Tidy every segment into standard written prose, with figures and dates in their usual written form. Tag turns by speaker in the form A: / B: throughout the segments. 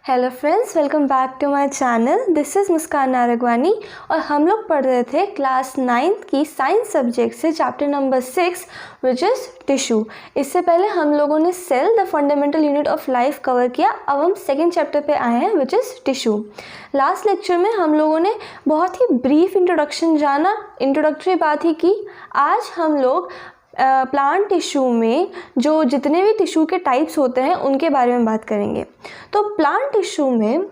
A: Hello friends, welcome back to my channel. This is Muskan Nargwani और हम लोग पढ़ रहे थे क्लास 9th की साइंस सब्जेक्ट से chapter number 6 which is tissue. इससे पहले हम लोगों ने cell the fundamental unit of life cover किया। अब हम सेकेंड चैप्टर पे आए हैं which is tissue. Last lecture में हम लोगों ने बहुत ही ब्रीफ इंट्रोडक्शन जाना, इंट्रोडक्टरी बात ही की। आज हम लोग प्लांट टिश्यू में जो जितने भी टिश्यू के टाइप्स होते हैं उनके बारे में बात करेंगे। तो प्लांट टिश्यू में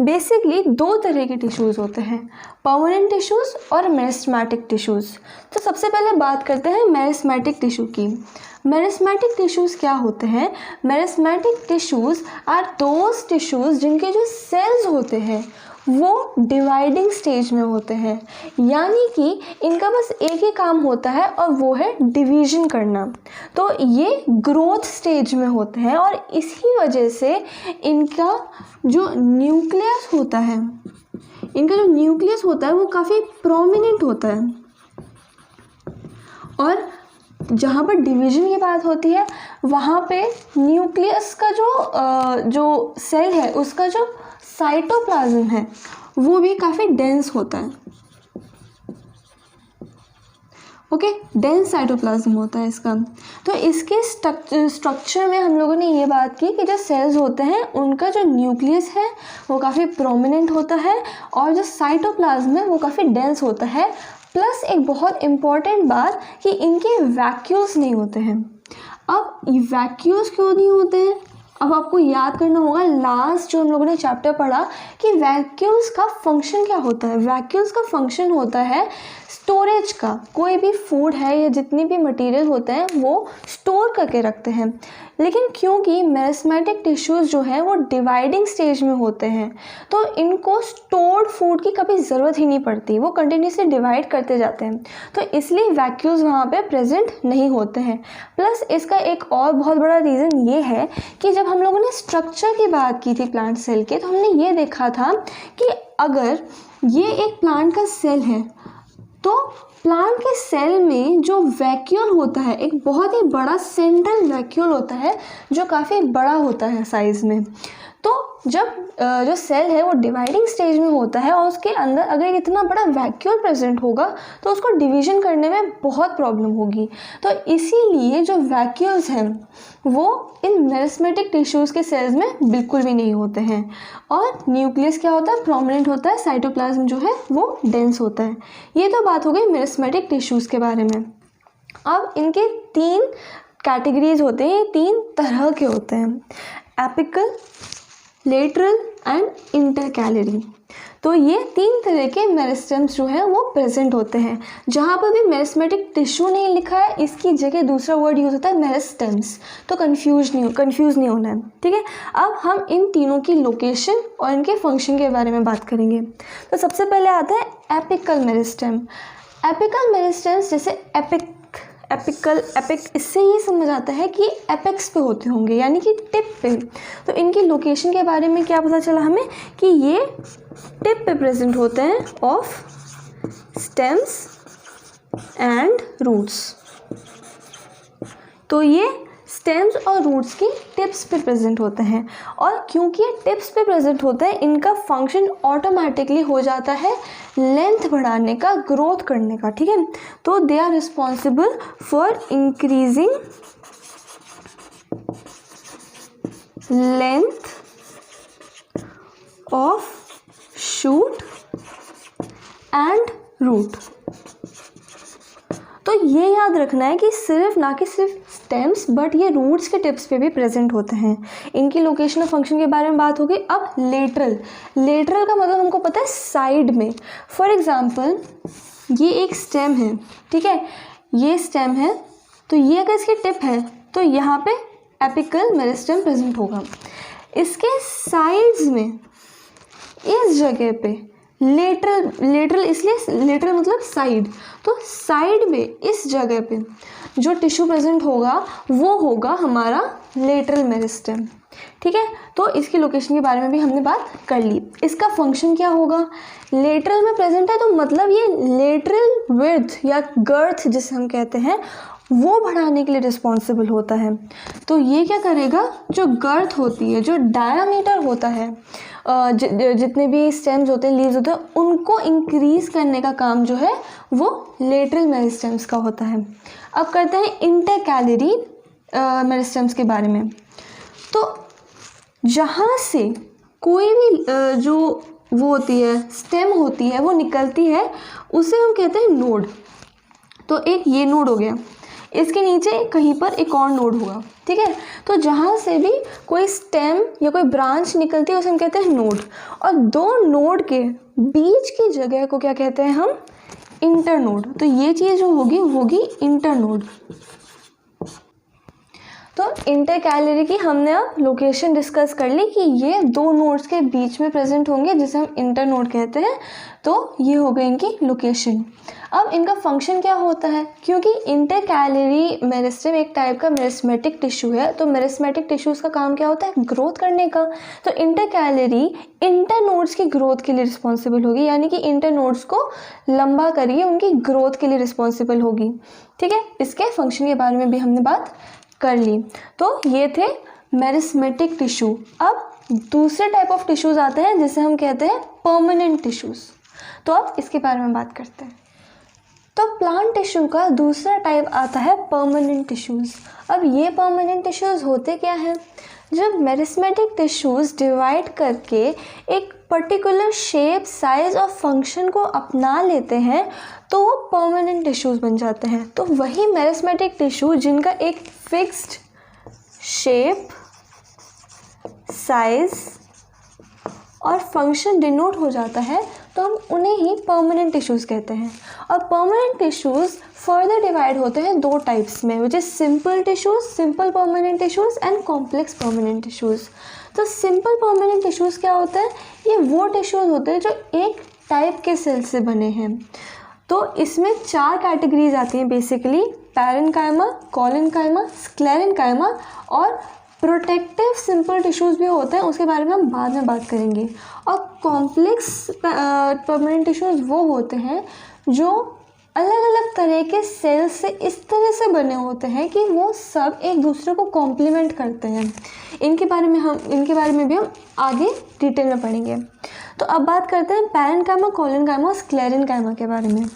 A: बेसिकली दो तरह के टिश्यूज़ होते हैं, परमानेंट टिश्यूज़ और मेरिस्टेमेटिक टिश्यूज़। तो सबसे पहले बात करते हैं मेरिस्टेमेटिक टिश्यू की। मेरिस्टेमेटिक टिश्यूज़ क्या होते हैं? Meristematic tissues are those tissues जिनके जो सेल्स होते हैं वो डिवाइडिंग स्टेज में होते हैं, यानी कि इनका बस एक ही काम होता है और वो है डिवीज़न करना। तो ये ग्रोथ स्टेज में होते हैं और इसी वजह से इनका जो न्यूक्लियस होता है वो काफ़ी प्रोमिनेंट होता है। और जहाँ पर डिवीज़न की बात होती है वहाँ पे न्यूक्लियस का जो सेल है उसका जो साइटोप्लाज्म है वो भी काफ़ी डेंस होता है। ओके, डेंस साइटोप्लाज्म होता है इसका। तो इसके स्ट्रक्चर में हम लोगों ने ये बात की कि जो सेल्स होते हैं उनका जो न्यूक्लियस है वो काफ़ी प्रोमिनेंट होता है और जो साइटोप्लाज्म है वो काफ़ी डेंस होता है। प्लस एक बहुत इम्पॉर्टेंट बात कि इनके वैक्यूल्स नहीं होते हैं। अब ये वैक्यूल्स क्यों नहीं होते हैं? अब आपको याद करना होगा लास्ट जो हम लोगों ने चैप्टर पढ़ा कि वैक्यूल्स का फंक्शन क्या होता है। वैक्यूल्स का फंक्शन होता है स्टोरेज का। कोई भी फूड है या जितनी भी मटेरियल होते हैं वो स्टोर करके रखते हैं। लेकिन क्योंकि मेरिस्टेमेटिक टिश्यूज़ जो है वो डिवाइडिंग स्टेज में होते हैं तो इनको स्टोर्ड फूड की कभी ज़रूरत ही नहीं पड़ती, वो कंटिन्यूसली डिवाइड करते जाते हैं। तो इसलिए वैक्यूल्स वहाँ पे प्रेजेंट नहीं होते हैं। प्लस इसका एक और बहुत बड़ा रीज़न ये है कि जब हम लोगों ने स्ट्रक्चर की बात की थी प्लांट सेल के, तो हमने ये देखा था कि अगर ये एक प्लांट का सेल है तो प्लांट के सेल में जो वैक्यूल होता है एक बहुत ही बड़ा सेंट्रल वैक्यूल होता है जो काफ़ी बड़ा होता है साइज़ में। तो जब जो सेल है वो डिवाइडिंग स्टेज में होता है और उसके अंदर अगर इतना बड़ा वैक्यूल प्रेजेंट होगा तो उसको डिवीज़न करने में बहुत प्रॉब्लम होगी। तो इसीलिए जो वैक्यूल्स हैं वो इन मेरिस्टेमेटिक टिश्यूज़ के सेल्स में बिल्कुल भी नहीं होते हैं। और न्यूक्लियस क्या होता है? प्रोमिनेंट होता है। साइटोप्लाज्म जो है वो डेंस होता है। ये तो बात हो गई मेरिस्टेमेटिक टिश्यूज़ के बारे में। अब इनके 3 कैटेगरीज होते हैं, 3 तरह के होते हैं, एपिकल, लेटरल एंड इंटरकैलरी। तो ये 3 तरह के मेरिस्टेम्स जो हैं वो प्रेजेंट होते हैं। जहाँ पर भी मेरिस्टेमेटिक टिश्यू नहीं लिखा है इसकी जगह दूसरा वर्ड यूज़ होता है मेरिस्टेम्स। तो कंफ्यूज नहीं होना है, ठीक है। अब हम इन तीनों की लोकेशन और इनके फंक्शन के बारे में बात करेंगे। तो सबसे पहले आता है एपिकल मेरिस्टेम। एपिकल मेरिस्टेम्स जैसे एपिक, इससे ये समझ आता है कि एपेक्स पे होते होंगे, यानी कि टिप पे। तो इनकी लोकेशन के बारे में क्या पता चला हमें कि ये टिप पे प्रेजेंट होते हैं ऑफ स्टेम्स एंड रूट्स। तो ये स्टेम्स और रूट्स की टिप्स पे प्रेजेंट होते हैं और क्योंकि ये टिप्स पे प्रेजेंट होते हैं इनका फंक्शन ऑटोमेटिकली हो जाता है लेंथ बढ़ाने का, ग्रोथ करने का, ठीक है। तो they are responsible for increasing length of shoot and root. तो ये याद रखना है कि ना कि सिर्फ स्टेम्स बट ये रूट्स के टिप्स पे भी प्रेजेंट होते हैं। इनकी लोकेशन और फंक्शन के बारे में बात होगी। अब लेटरल का मतलब हमको पता है साइड में। फॉर एग्जांपल ये एक स्टेम है, ठीक है, ये स्टेम है तो ये अगर इसकी टिप है तो यहाँ पे एपिकल मेरिस्टेम प्रेजेंट होगा। इसके साइड्स में इस जगह पे लेटरल, इसलिए लेटरल मतलब साइड। तो साइड में इस जगह पे जो टिश्यू प्रेजेंट होगा वो होगा हमारा लेटरल मेरिस्टेम, ठीक है। तो इसकी लोकेशन के बारे में भी हमने बात कर ली। इसका फंक्शन क्या होगा? लेटरल में प्रेजेंट है तो मतलब ये लेटरल विड्थ या गर्थ जिसे हम कहते हैं वो बढ़ाने के लिए रिस्पॉन्सिबल होता है। तो ये क्या करेगा, जो गर्थ होती है, जो डायामीटर होता है, जितने भी स्टेम्स होते हैं, लीव्स होते हैं, उनको इंक्रीज़ करने का काम जो है वो लेटरल मेरिस्टेम्स का होता है। अब करते हैं इंटरकैलरी मेरिस्टेम्स के बारे में। तो जहाँ से कोई भी जो वो होती है, स्टेम होती है, वो निकलती है, उसे हम कहते हैं नोड। तो एक ये नोड हो गया, इसके नीचे कहीं पर एक और नोड होगा, ठीक है। तो जहाँ से भी कोई स्टेम या कोई ब्रांच निकलती है उसे हम कहते हैं नोड। और दो नोड के बीच की जगह को क्या कहते हैं हम, इंटरनोड। तो ये चीज़ जो होगी इंटरनोड। तो इंटरकैलरी की हमने अब लोकेशन डिस्कस कर ली कि ये दो नोड्स के बीच में प्रेजेंट होंगे, जिसे हम इंटरनोड कहते हैं। तो ये हो गई इनकी लोकेशन। अब इनका फंक्शन क्या होता है, क्योंकि इंटरकैलरी मेरिस्टेम एक टाइप का मेरिस्मेटिक टिश्यू है, तो मेरिस्मेटिक टिश्यूज़ का काम क्या होता है, ग्रोथ करने का। तो इंटरकैलरी इंटरनोड्स की ग्रोथ के लिए रिस्पॉन्सिबल होगी, यानी कि इंटरनोड्स को लंबा करिए, उनकी ग्रोथ के लिए रिस्पॉन्सिबल होगी, ठीक है। इसके फंक्शन के बारे में भी हमने बात कर ली। तो ये थे मेरिस्मेटिक टिश्यू। अब दूसरे टाइप ऑफ टिश्यूज़ आते हैं जिसे हम कहते हैं परमानेंट टिश्यूज़। तो अब इसके बारे में बात करते हैं। तो प्लांट टिश्यू का दूसरा टाइप आता है परमानेंट टिश्यूज़। अब ये परमानेंट टिश्यूज़ होते क्या हैं, जब मेरिस्मेटिक टिश्यूज़ डिवाइड करके एक पर्टिकुलर शेप, साइज़ और फंक्शन को अपना लेते हैं तो वो परमानेंट टिश्यूज़ बन जाते हैं। तो वही मेरिस्मेटिक टिश्यू जिनका एक फिक्स्ड शेप, साइज़ और फंक्शन डिनोट हो जाता है, तो हम उन्हें ही परमानेंट टिश्यूज़ कहते हैं। और परमानेंट टिश्यूज़ फर्दर डिवाइड होते हैं दो टाइप्स में, which is simple tissues, simple permanent tissues and complex permanent tissues. तो सिंपल परमानेंट टिश्यूज़ क्या होता है, ये वो टिश्यूज़ होते हैं जो एक टाइप के सेल से बने हैं। तो इसमें 4 कैटेगरीज आती हैं बेसिकली, पैरेन्काइमा, कोलेन्काइमा, स्क्लेरेन्काइमा और प्रोटेक्टिव सिंपल टिश्यूज़ भी होते हैं, उसके बारे में हम बाद में बात करेंगे। और कॉम्प्लेक्स परमानेंट टिश्यूज़ वो होते हैं जो अलग अलग तरह के सेल्स से इस तरह से बने होते हैं कि वो सब एक दूसरे को कॉम्प्लीमेंट करते हैं। इनके बारे में भी हम आगे डिटेल में पढ़ेंगे। तो अब बात करते हैं पैरेन्काइमा, कोलेन्काइमा और स्क्लेरेन्काइमा के बारे में।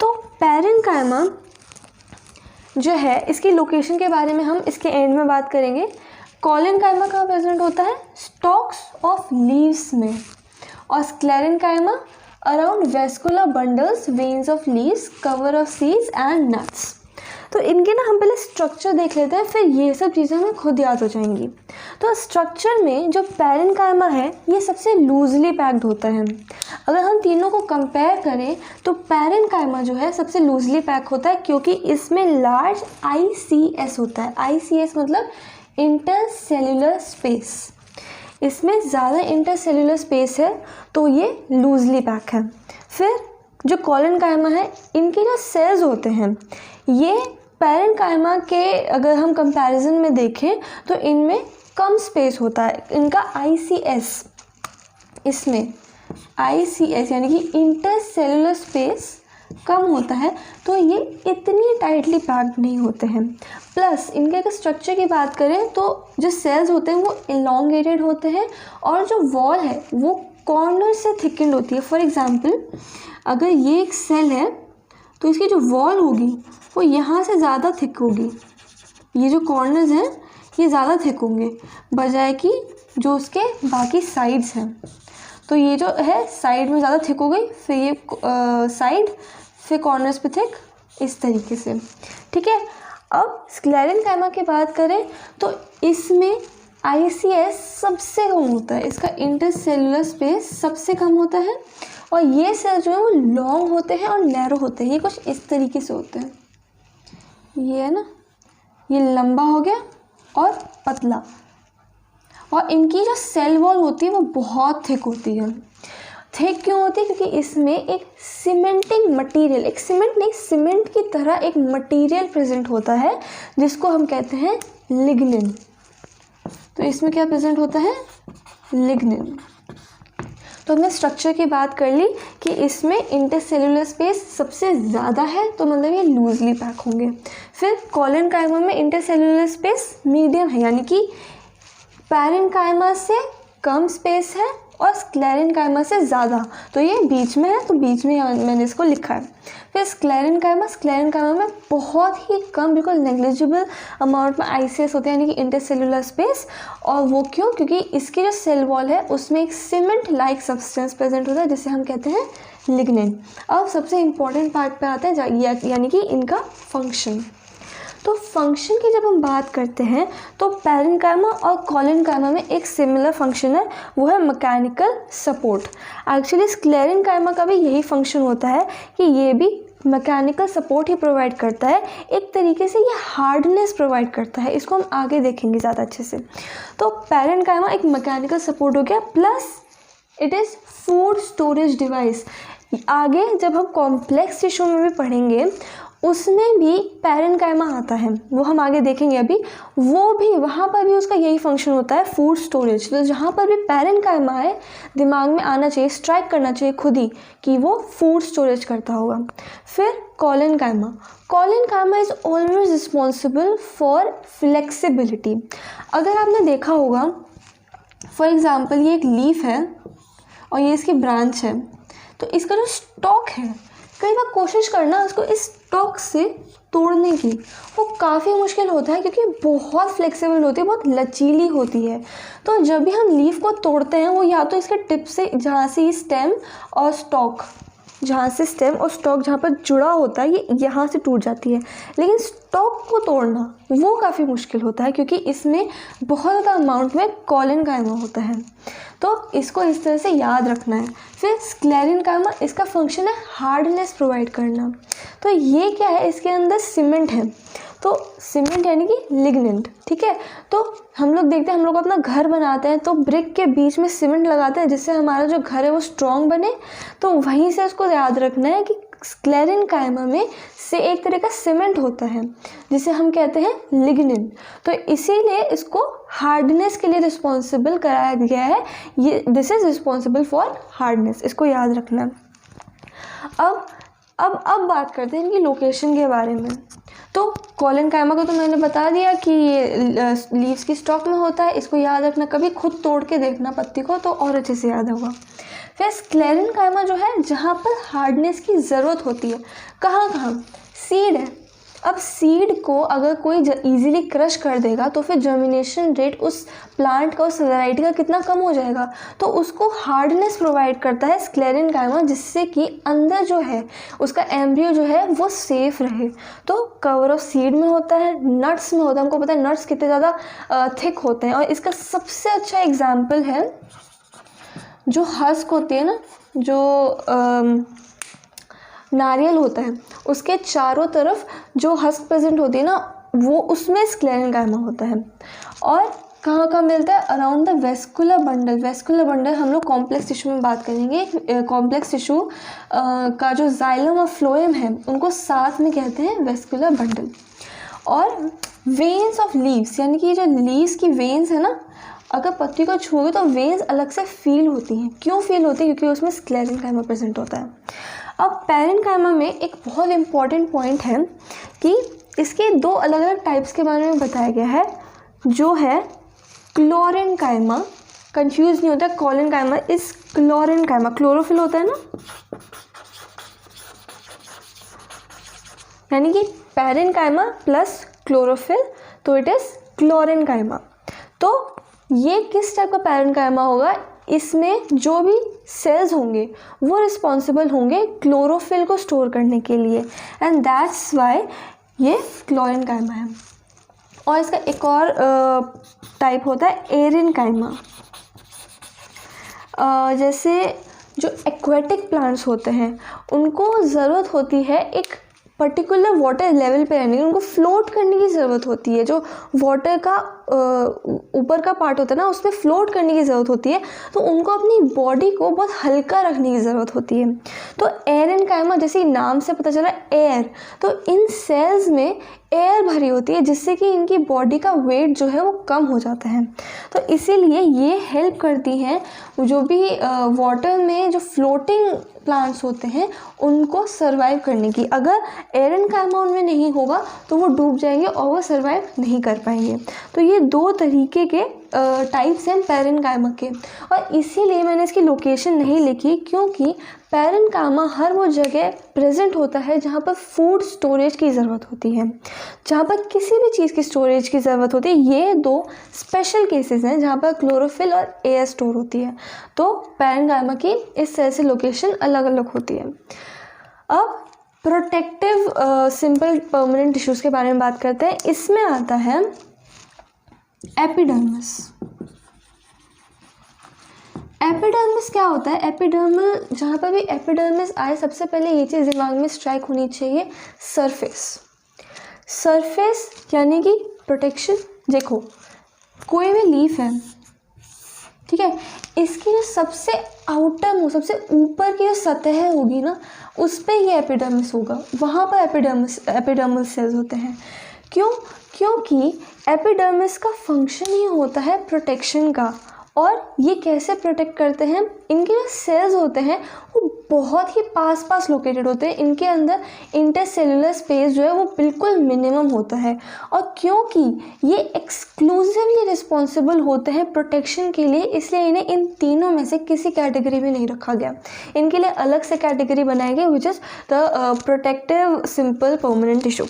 A: तो पैरेन्काइमा जो है, इसकी लोकेशन के बारे में हम इसके एंड में बात करेंगे। कोलेन्काइमा कहाँ प्रेजेंट होता है, स्टॉक्स ऑफ लीव्स में, और sclerenchyma around vascular bundles, veins of leaves, cover of seeds and nuts. तो इनके ना हम पहले स्ट्रक्चर देख लेते हैं, फिर ये सब चीज़ें हमें खुद याद हो जाएंगी। तो स्ट्रक्चर में जो पैरेन्काइमा है ये सबसे लूजली पैक्ड होता है। अगर हम तीनों को कंपेयर करें तो पैरेन्काइमा जो है सबसे लूजली पैक होता है, क्योंकि इसमें लार्ज ICS होता है। ICS मतलब इंटरसेल्युलर स्पेस, इसमें ज़्यादा इंटरसेल्युलर स्पेस है, तो ये लूजली पैक है। फिर जो कोलेन्काइमा है, इनके जो सेल्स होते हैं ये पैरेन्काइमा के अगर हम कंपैरिजन में देखें तो इनमें कम स्पेस होता है। इनका ICS, इसमें ICS यानी कि इंटरसेल्युलर स्पेस कम होता है, तो ये इतनी टाइटली पैक्ड नहीं होते हैं। प्लस इनके अगर स्ट्रक्चर की बात करें तो जो सेल्स होते हैं वो इलॉन्गेटेड होते हैं, और जो वॉल है वो कॉर्नर से थिकन्ड होती है। फॉर एग्जांपल अगर ये एक सेल है तो इसकी जो वॉल होगी वो यहाँ से ज़्यादा थिक होगी, ये जो कॉर्नर्स हैं ये ज़्यादा थिक होंगे बजाय कि जो उसके बाकी साइड्स हैं। तो ये जो है साइड में ज़्यादा थिक हो गई, फिर ये साइड, फिर कॉर्नर्स पे थिक, इस तरीके से, ठीक है। अब स्क्लेरेन्काइमा की बात करें तो इसमें ICS सबसे कम होता है, इसका इंटरसेल्युलर स्पेस सबसे कम होता है, और ये सेल जो है वो लॉन्ग होते हैं और नैरो होते हैं। ये कुछ इस तरीके से होते हैं, ये है ना, ये लंबा हो गया और पतला, और इनकी जो सेल वॉल होती है वो बहुत थिक होती है। थिक क्यों होती है, क्योंकि इसमें एक सीमेंटिंग मटेरियल, एक सीमेंट नहीं, सीमेंट की तरह एक मटेरियल प्रेजेंट होता है जिसको हम कहते हैं लिग्निन। तो इसमें क्या प्रेजेंट होता है, लिग्निन। तो हमने स्ट्रक्चर की बात कर ली कि इसमें इंटरसेल्युलर स्पेस सबसे ज़्यादा है, तो मतलब ये लूजली पैक होंगे। फिर कॉलेनकाइमा में इंटरसेल्युलर स्पेस मीडियम है, यानी कि पैरेन्काइमा से कम स्पेस है और स्क्लेरेन्काइमा से ज़्यादा, तो ये बीच में है, तो बीच में मैंने इसको लिखा है। फिर स्क्लेरेन्काइमा में बहुत ही कम, बिल्कुल नेग्लिजिबल अमाउंट में आईसीएस होते हैं, यानी कि इंटरसेल्युलर स्पेस। और वो क्यों? क्योंकि इसकी जो सेल वॉल है उसमें एक सीमेंट लाइक सब्सटेंस प्रेजेंट होता है जिसे हम कहते हैं लिग्निन। अब सबसे इम्पॉर्टेंट पार्ट पे आते हैं, यानी कि इनका फंक्शन। तो फंक्शन की जब हम बात करते हैं तो पैरेन्काइमा और कॉलेनकाइमा में एक सिमिलर फंक्शन है, वो है मैकेनिकल सपोर्ट। एक्चुअली स्क्लेरेन्काइमा का भी यही फंक्शन होता है कि ये भी मैकेनिकल सपोर्ट ही प्रोवाइड करता है, एक तरीके से ये हार्डनेस प्रोवाइड करता है, इसको हम आगे देखेंगे ज़्यादा अच्छे से। तो पैरेन्काइमा एक मैकेनिकल सपोर्ट हो गया, plus it is food storage device. आगे जब हम कॉम्प्लेक्स टिश्यू में भी पढ़ेंगे उसमें भी पैरेन्काइमा आता है, वो हम आगे देखेंगे अभी। वो भी वहाँ पर भी उसका यही फंक्शन होता है, फूड स्टोरेज। तो जहाँ पर भी पैरेन्काइमा है दिमाग में आना चाहिए, स्ट्राइक करना चाहिए खुद ही कि वो फूड स्टोरेज करता होगा। फिर collenchyma is always responsible for flexibility. अगर आपने देखा होगा, फॉर एग्ज़ाम्पल ये एक लीफ है और ये इसकी ब्रांच है, तो इसका जो स्टॉक है, कई बार कोशिश करना उसको इस स्टॉक से तोड़ने की, वो काफ़ी मुश्किल होता है क्योंकि बहुत फ्लेक्सिबल होती है, बहुत लचीली होती है। तो जब भी हम लीफ को तोड़ते हैं वो या तो इसके टिप से, जहाँ से स्टेम और स्टॉक, जहाँ पर जुड़ा होता है, ये यहाँ से टूट जाती है। लेकिन स्टॉक को तोड़ना वो काफ़ी मुश्किल होता है क्योंकि इसमें बहुत ज़्यादा अमाउंट में कॉलेनकाइमा होता है, तो इसको इस तरह से याद रखना है। फिर स्क्लेरेन्काइमा, इसका फंक्शन है हार्डनेस प्रोवाइड करना। तो ये क्या है, इसके अंदर सीमेंट है, तो सीमेंट यानी कि लिग्नेंट, ठीक है। तो हम लोग देखते हैं, हम लोग अपना घर बनाते हैं तो ब्रिक के बीच में सीमेंट लगाते हैं जिससे हमारा जो घर है वो स्ट्रॉन्ग बने। तो वहीं से इसको याद रखना है कि स्क्लेरेन्काइमा में से एक तरह का सीमेंट होता है जिसे हम कहते हैं लिग्निन। तो इसीलिए इसको हार्डनेस के लिए रिस्पॉन्सिबल कराया गया है, ये this is responsible for hardness, इसको याद रखना। अब बात करते हैं इनकी लोकेशन के बारे में। तो कॉलेनकाइमा को तो मैंने बता दिया कि ये लीव्स की स्टॉक में होता है, इसको याद रखना, कभी खुद तोड़ के देखना पत्ती को तो और अच्छे से याद होगा। फिर स्क्लेरेन्काइमा जो है, जहाँ पर हार्डनेस की ज़रूरत होती है, कहाँ सीड है। अब सीड को अगर कोई इजीली क्रश कर देगा तो फिर जर्मिनेशन रेट उस प्लांट का, उस वैरायटी का कितना कम हो जाएगा। तो उसको हार्डनेस प्रोवाइड करता है स्क्लेरेन्काइमा, जिससे कि अंदर जो है उसका एम्ब्रियो जो है वो सेफ रहे। तो कवर ऑफ सीड में होता है, नट्स में होता है, हमको पता है नट्स कितने ज़्यादा थिक होते हैं। और इसका सबसे अच्छा एग्जाम्पल है जो हस्क होती है ना, जो नारियल होता है उसके चारों तरफ जो हस्क प्रेजेंट होती है ना, वो उसमें स्क्लेरेन्काइमा होता है। और कहाँ मिलता है? अराउंड द वेस्कुलर बंडल हम लोग कॉम्प्लेक्स टिश्यू में बात करेंगे। कॉम्प्लेक्स टिश्यू का जो जाइलम और फ्लोएम है उनको साथ में कहते हैं वेस्कुलर बंडल। और वेन्स ऑफ लीव्स, यानी कि जो लीव्स की वेन्स है ना, अगर पत्ती को छूओगे तो वेन्स अलग से फील होती हैं। क्यों फील होती है? क्योंकि उसमें स्क्लेरेन्काइमा प्रेजेंट होता है। अब पैरेन्काइमा में एक बहुत इम्पॉर्टेंट पॉइंट है कि इसके दो अलग अलग टाइप्स के बारे में बताया गया है, जो है क्लोरेन्काइमा। कंफ्यूज नहीं होता, कॉलेनकाइमा इस क्लोरेन्काइमा, क्लोरोफिल होता है ना, यानी कि पैरेन्काइमा प्लस क्लोरोफिल, तो इट इज़ क्लोरेन्काइमा। तो ये किस टाइप का पैरेन्काइमा होगा? इसमें जो भी सेल्स होंगे वो रिस्पॉन्सिबल होंगे क्लोरोफिल को स्टोर करने के लिए, एंड दैट्स वाई ये क्लोरेन्काइमा है। और इसका एक और टाइप होता है एरेन्काइमा। जैसे जो एक्वेटिक प्लांट्स होते हैं उनको ज़रूरत होती है एक पर्टिकुलर वाटर लेवल पे रहने की, उनको फ्लोट करने की ज़रूरत होती है। जो वाटर का ऊपर का पार्ट होता है ना उसमें फ्लोट करने की ज़रूरत होती है, तो उनको अपनी बॉडी को बहुत हल्का रखने की ज़रूरत होती है। तो एरेनकाइमा जैसे नाम से पता चला एयर, तो इन सेल्स में एयर भरी होती है जिससे कि इनकी बॉडी का वेट जो है वो कम हो जाता है। तो इसीलिए ये हेल्प करती हैं जो भी वाटर में जो फ्लोटिंग प्लांट्स होते हैं उनको सरवाइव करने की। अगर एरेनकाइमा उनमें नहीं होगा तो वो डूब जाएंगे और वो सरवाइव नहीं कर पाएंगे। तो ये दो तरीके के टाइप्स हैं पैरेनकाइमा के, और इसीलिए मैंने इसकी लोकेशन नहीं लिखी क्योंकि पैरेनकाइमा हर वो जगह प्रेजेंट होता है जहाँ पर फूड स्टोरेज की ज़रूरत होती है, जहाँ पर किसी भी चीज़ की स्टोरेज की ज़रूरत होती है। ये दो स्पेशल केसेस हैं जहाँ पर क्लोरोफिल और एयर स्टोर होती है। तो पैरेनकाइमा की इस तरह से लोकेशन अलग अलग होती है। अब प्रोटेक्टिव सिंपल परमानेंट टिश्यूज़ के बारे में बात करते हैं। इसमें आता है एपिडर्मिस। एपिडर्मिस क्या होता है? एपिडर्मल, जहाँ पर भी एपिडर्मिस आए सबसे पहले ये चीज़ दिमाग में स्ट्राइक होनी चाहिए, सरफेस। सरफेस यानी कि प्रोटेक्शन। देखो कोई भी लीफ है, ठीक है, इसकी जो सबसे आउटर मोस्ट, सबसे ऊपर की जो सतह होगी ना उस पर ये एपिडर्मिस होगा, वहाँ पर एपिडर्मल सेल्स होते हैं। क्यों? क्योंकि एपिडर्मिस का फंक्शन ही होता है प्रोटेक्शन का। और ये कैसे प्रोटेक्ट करते हैं? इनके जो सेल्स होते हैं वो बहुत ही पास लोकेटेड होते हैं, इनके अंदर इंटरसेलुलर स्पेस जो है वो बिल्कुल मिनिमम होता है। और क्योंकि ये एक्सक्लूसिवली रिस्पॉन्सिबल होते हैं प्रोटेक्शन के लिए, इसलिए इन्हें इन तीनों में से किसी कैटेगरी में नहीं रखा गया। इनके लिए अलग से कैटेगरी बनाई गई which is the protective simple permanent tissue.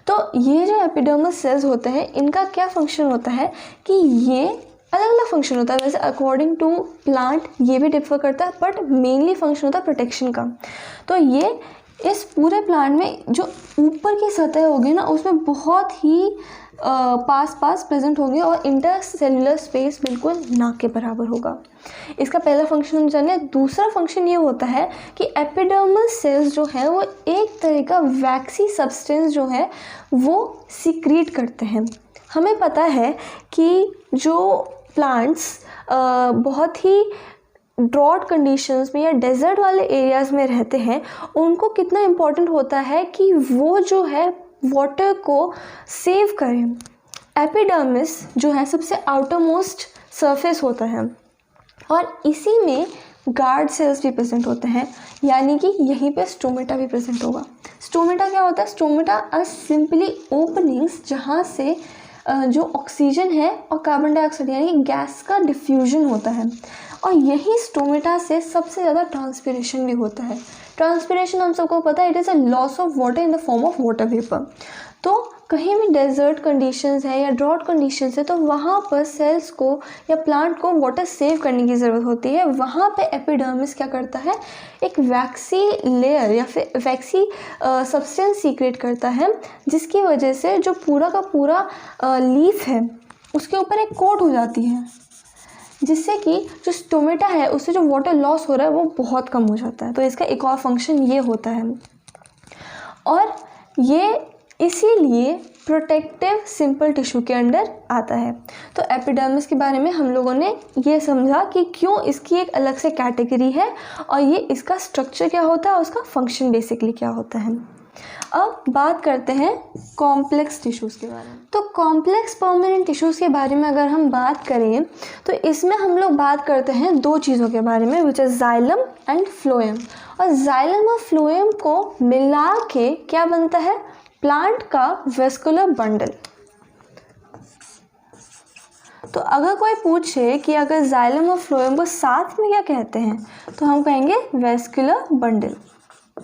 A: तो ये जो एपिडर्मल सेल्स होते हैं इनका क्या फंक्शन होता है कि ये अलग अलग फंक्शन होता है, वैसे अकॉर्डिंग टू प्लांट ये भी डिफर करता है, बट मेनली फंक्शन होता है प्रोटेक्शन का। तो ये इस पूरे प्लांट में जो ऊपर की सतह होगी ना उसमें बहुत ही पास प्रेजेंट होंगे और इंटरसेलुलर स्पेस बिल्कुल ना के बराबर होगा। इसका पहला फंक्शन जानिए। दूसरा फंक्शन ये होता है कि एपिडर्मल सेल्स जो है वो एक तरह का वैक्सी सब्सटेंस जो है वो सीक्रेट करते हैं। हमें पता है कि जो प्लांट्स बहुत ही ड्रॉट कंडीशंस में या डेजर्ट वाले एरियाज़ में रहते हैं उनको कितना इम्पोर्टेंट होता है कि वो जो है वाटर को सेव करें। एपिडर्मिस जो है सबसे आउटर मोस्ट सरफेस होता है और इसी में गार्ड सेल्स भी प्रेजेंट होते हैं, यानी कि यहीं पे स्टोमेटा भी प्रेजेंट होगा। स्टोमेटा क्या होता है? स्टोमेटा आर सिंपली ओपनिंग्स जहाँ से जो ऑक्सीजन है और कार्बन डाइऑक्साइड यानी गैस का डिफ्यूजन होता है, और यही स्टोमेटा से सबसे ज़्यादा ट्रांसपिरेशन भी होता है। ट्रांसपिरेशन हम सबको पता है, it is a loss of water in the form of water vapour. तो कहीं भी डेजर्ट कंडीशंस है या ड्रॉट कंडीशंस है तो वहाँ पर सेल्स को या प्लांट को वाटर सेव करने की ज़रूरत होती है। वहाँ पे एपिडर्मिस क्या करता है? एक वैक्सी लेयर या फिर वैक्सी सब्सटेंस सीक्रेट करता है, जिसकी वजह से जो पूरा का पूरा लीफ है उसके ऊपर एक कोट हो जाती है, जिससे कि जो स्टोमेटा है उससे जो वाटर लॉस हो रहा है वो बहुत कम हो जाता है। तो इसका एक और फंक्शन ये होता है, और ये इसीलिए प्रोटेक्टिव सिंपल टिश्यू के अंडर आता है। तो एपिडर्मिस के बारे में हम लोगों ने ये समझा कि क्यों इसकी एक अलग से कैटेगरी है और ये इसका स्ट्रक्चर क्या होता है और उसका फंक्शन बेसिकली क्या होता है। अब बात करते हैं कॉम्प्लेक्स टिश्यूज़ के बारे में। तो कॉम्प्लेक्स परमानेंट टिश्यूज़ के बारे में अगर हम बात करें तो इसमें हम लोग बात करते हैं दो चीज़ों के बारे में, which is xylem and phloem. और जाइलम और फ्लोएम को मिला के क्या बनता है? प्लांट का वेस्कुलर बंडल। तो अगर कोई पूछे कि अगर जाइलम और फ्लोएम को साथ में क्या कहते हैं तो हम कहेंगे वेस्कुलर बंडल।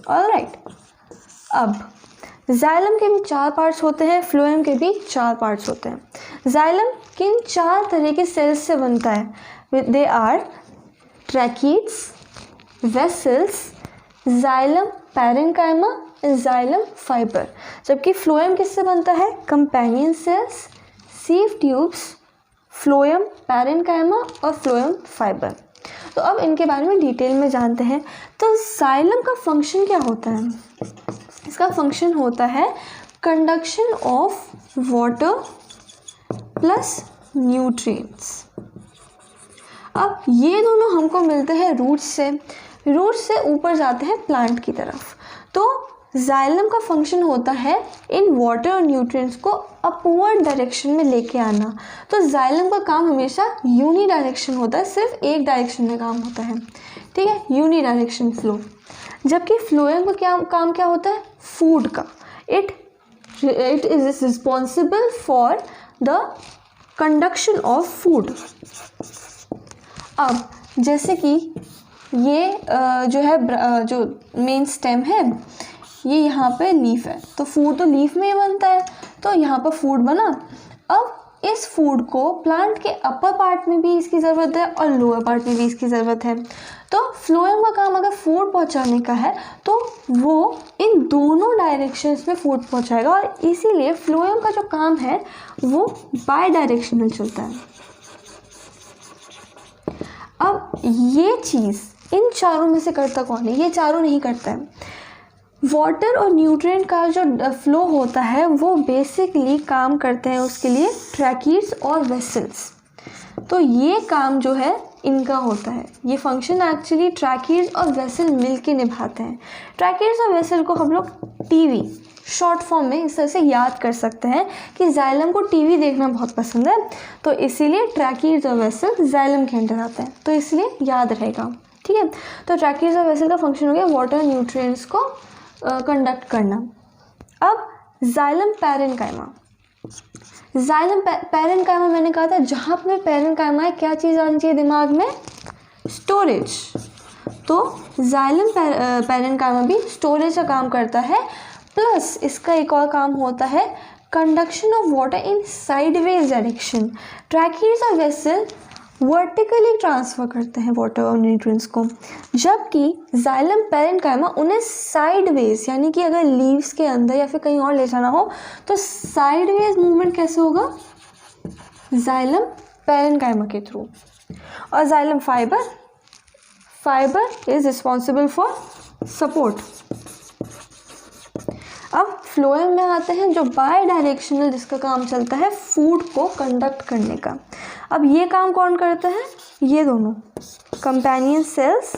A: ऑलराइट। अब जाइलम के भी 4 पार्ट्स होते हैं, फ्लोएम के भी 4 पार्ट्स होते हैं। जाइलम किन 4 तरह के सेल्स से बनता है? They are tracheids, vessels, xylem parenchyma, xylem fibre. जबकि फ्लोएम किससे बनता है? Companion cells, sieve tubes, phloem parenchyma और फ्लोएम फाइबर। तो अब इनके बारे में डिटेल में जानते हैं। तो जाइलम का फंक्शन क्या होता है? इसका फंक्शन होता है conduction of water plus nutrients. अब ये दोनों हमको मिलते हैं रूट्स से ऊपर जाते हैं प्लांट की तरफ। तो जाइलम का फंक्शन होता है इन वाटर और न्यूट्रिएंट्स को अपवर्ड डायरेक्शन में लेके आना। तो जाइलम का काम हमेशा यूनी डायरेक्शन होता है, सिर्फ एक डायरेक्शन में काम होता है, ठीक है, यूनी डायरेक्शन फ्लो। जबकि फ्लोएम का काम क्या होता है, फूड का। It is responsible for the conduction of food. अब जैसे कि ये जो है जो मेन स्टेम है, ये यहाँ पे लीफ है, तो फूड तो लीफ में ही बनता है, तो यहाँ पर फूड बना। अब इस फूड को प्लांट के अपर पार्ट में भी इसकी ज़रूरत है और लोअर पार्ट में भी इसकी ज़रूरत है। तो फ्लोएम का काम अगर फूड पहुँचाने का है तो वो इन दोनों डायरेक्शंस में फूड पहुँचाएगा, और इसीलिए फ्लोएम का जो काम है वो बाय डायरेक्शनल चलता है। अब ये चीज़ इन चारों में से करता कौन है, ये चारों नहीं करता है। वाटर और न्यूट्रिएंट का जो फ्लो होता है वो बेसिकली काम करते हैं उसके लिए ट्रैकीड्स और वेसल्स। तो ये काम जो है इनका होता है, ये फंक्शन एक्चुअली ट्रैकीड्स और वेसल मिलके निभाते हैं। ट्रैकीड्स और वेसल को हम लोग टीवी शॉर्ट फॉर्म में इस तरह से याद कर सकते हैं कि जाइलम को टीवी देखना बहुत पसंद है, तो इसीलिए ट्रैकीड्स और वेसल जाइलम के अंदर आते हैं, तो इसलिए याद रहेगा, ठीक है। तो ट्रैकीड्स और वेसल का फंक्शन हो गया वाटर न्यूट्रिएंट्स को कंडक्ट करना। अब जाइलम पैरेन्काइमा। जाइलम पैरेन्काइमा मैंने कहा था जहाँ पर पैरेन्काइमा है क्या चीज़ आनी चाहिए दिमाग में, स्टोरेज। तो जाइलम पैरेन्काइमा भी स्टोरेज का काम करता है, प्लस इसका एक और काम होता है conduction of water in sideways direction. Tracheids और वेसल वर्टिकली ट्रांसफ़र करते हैं वाटर और न्यूट्रिएंट्स को, जबकि जाइलम पैरेन्काइमा उन्हें साइडवेज, यानी कि अगर लीव्स के अंदर या फिर कहीं और ले जाना हो तो साइडवेज मूवमेंट कैसे होगा, जाइलम पैरेन्काइमा के थ्रू। और xylem fibre is responsible for support. अब फ्लोएम में आते हैं जो बाय डायरेक्शनल, जिसका काम चलता है फूड को कंडक्ट करने का। अब ये काम कौन करता है, ये दोनों कंपेनियन सेल्स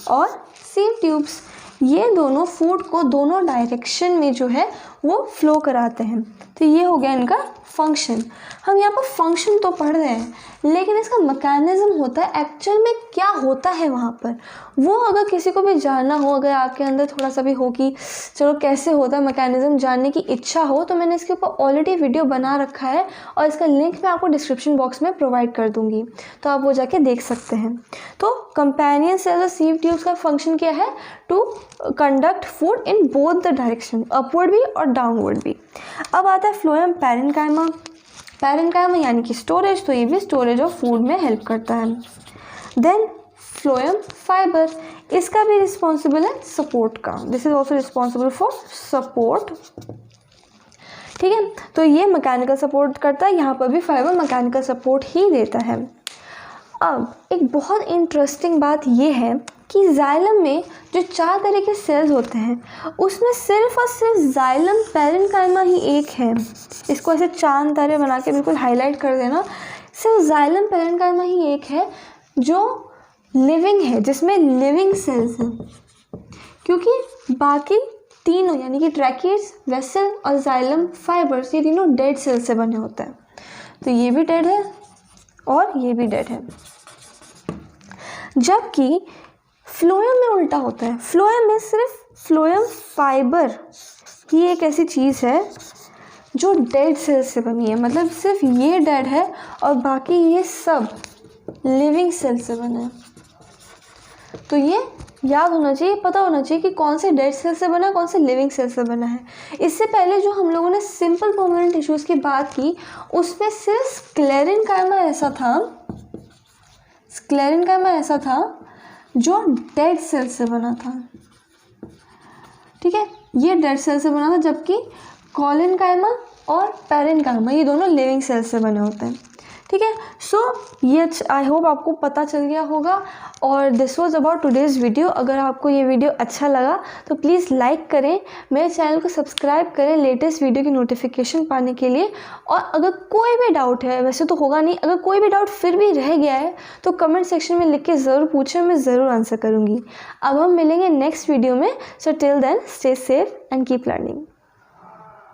A: और सीव ट्यूब्स, ये दोनों फूड को दोनों डायरेक्शन में जो है वो फ्लो कराते हैं। तो ये हो गया इनका फंक्शन। हम यहाँ पर फंक्शन तो पढ़ रहे हैं, लेकिन इसका मैकेनिज्म होता है एक्चुअल में क्या होता है वहाँ पर, वो अगर किसी को भी जानना हो, अगर आपके अंदर थोड़ा सा भी हो कि चलो कैसे होता है मैकेनिज्म जानने की इच्छा हो, तो मैंने इसके ऊपर ऑलरेडी वीडियो बना रखा है और इसका लिंक मैं आपको डिस्क्रिप्शन बॉक्स में प्रोवाइड कर दूँगी, तो आप वो जाके देख सकते हैं। तो कंपेनियन सेल्स और सीव ट्यूब्स का फंक्शन क्या है, to conduct food in both the direction, upward भी और डाउनवर्ड भी। अब आता है फ्लोएम पैरेन्काइमा। पैरेन्काइमा यानी कि स्टोरेज, तो ये भी स्टोरेज ऑफ फूड में हेल्प करता है। देन फ्लोएम फाइबर, इसका भी रिस्पॉन्सिबल है सपोर्ट का, this is also responsible for support, ठीक है। तो ये मैकेनिकल सपोर्ट करता है, यहाँ पर भी फाइबर मैकेनिकल सपोर्ट ही देता है। अब एक बहुत इंटरेस्टिंग बात ये है कि जाइलम में जो 4 तरह के सेल्स होते हैं उसमें सिर्फ और सिर्फ जाइलम पैरेन्काइमा ही एक है। इसको ऐसे चांद तारे बना के बिल्कुल हाईलाइट कर देना, सिर्फ जाइलम पैरेन्काइमा ही एक है जो लिविंग है, जिसमें लिविंग सेल्स हैं, क्योंकि बाकी तीनों यानी कि ट्रैकीड्स, वेसल और जाइलम फाइबर्स, ये तीनों डेड सेल से बने होते हैं। तो ये भी डेड है और ये भी डेड है। जबकि फ्लोएम में उल्टा होता है, फ्लोएम में सिर्फ फ्लोएम फाइबर ही एक ऐसी चीज़ है जो डेड सेल्स से बनी है, मतलब सिर्फ ये डेड है और बाकी ये सब लिविंग सेल से बने हैं। तो ये याद होना चाहिए, पता होना चाहिए कि कौन से डेड सेल से बना है, कौन से लिविंग सेल से बना है। इससे पहले जो हम लोगों ने सिंपल परमानेंट टिश्यूज़ की बात की उसमें सिर्फ स्क्लेरेन्काइमा ऐसा था जो डेड सेल से बना था, ठीक है, ये डेड सेल से बना था, जबकि कॉलेन्काइमा और पैरेन्काइमा ये दोनों लिविंग सेल से बने होते हैं। ठीक है। सो ये आई होप आपको पता चल गया होगा और this was about today's video. अगर आपको ये वीडियो अच्छा लगा तो प्लीज़ लाइक करें, मेरे चैनल को सब्सक्राइब करें लेटेस्ट वीडियो की नोटिफिकेशन पाने के लिए। और अगर कोई भी डाउट है, वैसे तो होगा नहीं, अगर कोई भी डाउट फिर भी रह गया है तो कमेंट सेक्शन में लिख के ज़रूर पूछें, मैं ज़रूर आंसर करूँगी। अब हम मिलेंगे नेक्स्ट वीडियो में। So till then stay safe and keep learning.